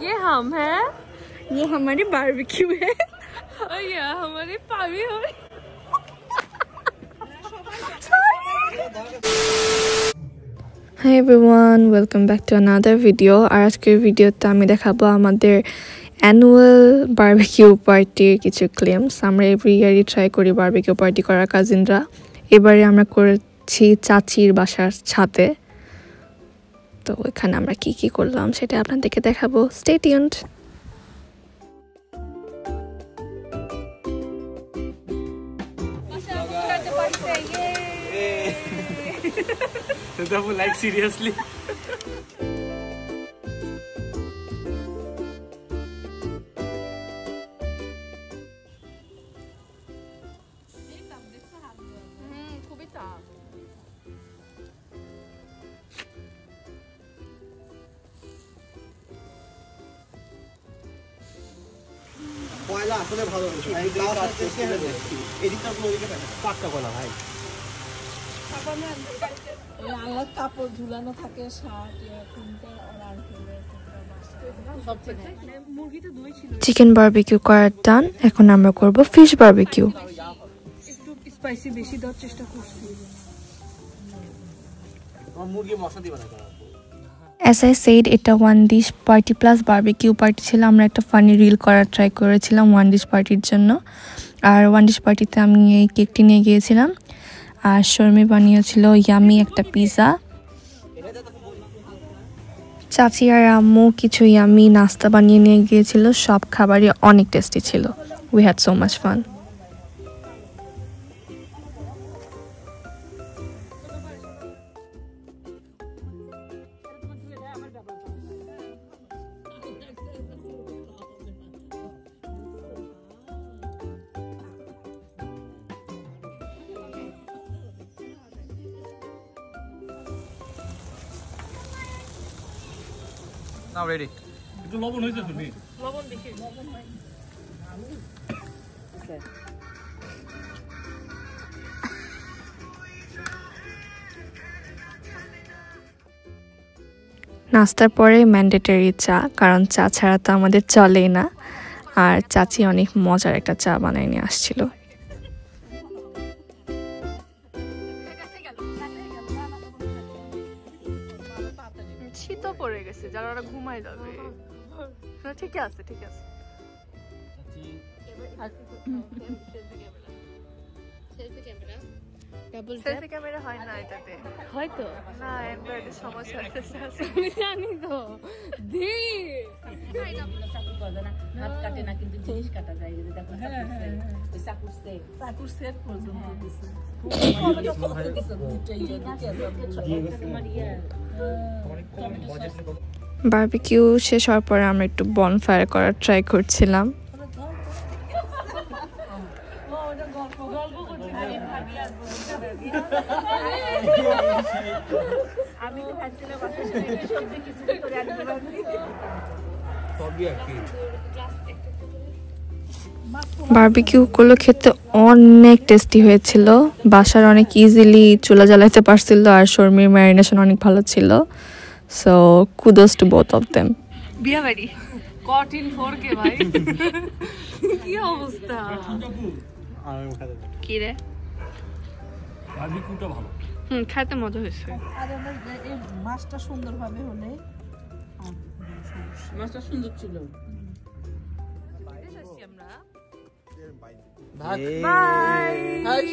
ये हम हैं, वो हमारी बारबेक्यू है और ये हमारी पावी हो। Hi everyone, welcome back to another video. আর আজকের ভিডিওতে আমি দেখাবো আমাদের অ্যানুয়াল বারবিকিউ পার্টির কিছু ক্লেমস। আমরা এভরি ইয়ারই ট্রাই করি বারবিকিউ পার্টি করার কাজিনরা। এবারে আমরা করেছি চাচির বাসার ছাদে। তো এখানে আমরা কি কি করলাম সেটা আপনাদেরকে দেখাবো। Stay tuned. Like seriously. পয়লা আসলে ভালো হয়েছে এদিকটা পাক্কা কলা ভাই আলাদা কাপড় ঝুলানো থাকে, শার্ট চিকেন বারবিকিউ করার টান। এখন আমরা করব ফিশ বারবিকিউ। একটু স্পাইসি বেশি দেওয়ার চেষ্টা করছি। মুরগি মশলা দিবা না। As I said, এটা one dish party plus barbecue party ছিল। আমরা একটা ফানি রিল করার ট্রাই করেছিলাম ওয়ান ডিশ পার্টির জন্য। আর ওয়ান ডিশ পার্টিতে আমি এই কেকটি নিয়ে গিয়েছিলাম, আর শর্মি বানিয়েছিল ইয়ামি একটা পিৎজা। চাচি আর আম্মু কিছু ইয়ামি নাস্তা বানিয়ে নিয়ে গিয়েছিল। সব খাবারই অনেক টেস্টি ছিল। We had so much fun. Now ready. একটু লবণ হয়েছে তুমি? লবণ দেখি। নাস্তার পরে ম্যান্ডেটরি চা, কারণ চা ছাড়া তো আমাদের চলেই না। আর চাচি অনেক মজার একটা চা বানিয়ে নিয়ে আসছিল। শীত পড়ে গেছে, যারা ওরা ঘুমাই যাবে। ঠিক আছে ঠিক আছে। সেলফি ক্যামেরা হয় না এটাতে, হয়তো না এন্ড্রয়েডের সমস্যা আছে। আমি জানি তো দি হাত কাটে না, কিন্তু জিনিস কাটা যায়। দেখো চাকুর সেট পর্যন্ত দিছে। বারবিকিউ শেষ হওয়ার পরে আমরা একটু বনফায়ার করার ট্রাই করছিলাম। বারবিকিউ গুলো খেতে অনেক টেস্টি হয়েছিল। বাসার অনেক ইজিলি চুলা জ্বালাইতে পারছিল, আর শর্মির ম্যারিনেশন অনেক ভালো ছিল। So kudos to both of them. বিয়া বাড়ি কঠিন ফোরকে ভাই, কি অবস্থা। কি রে বারবিকিউটা ভালো। খাইতে মজা হয়েছে। আর এই মাছটা সুন্দরভাবে হলে, মাছটা সুন্দর ছিল। বাই।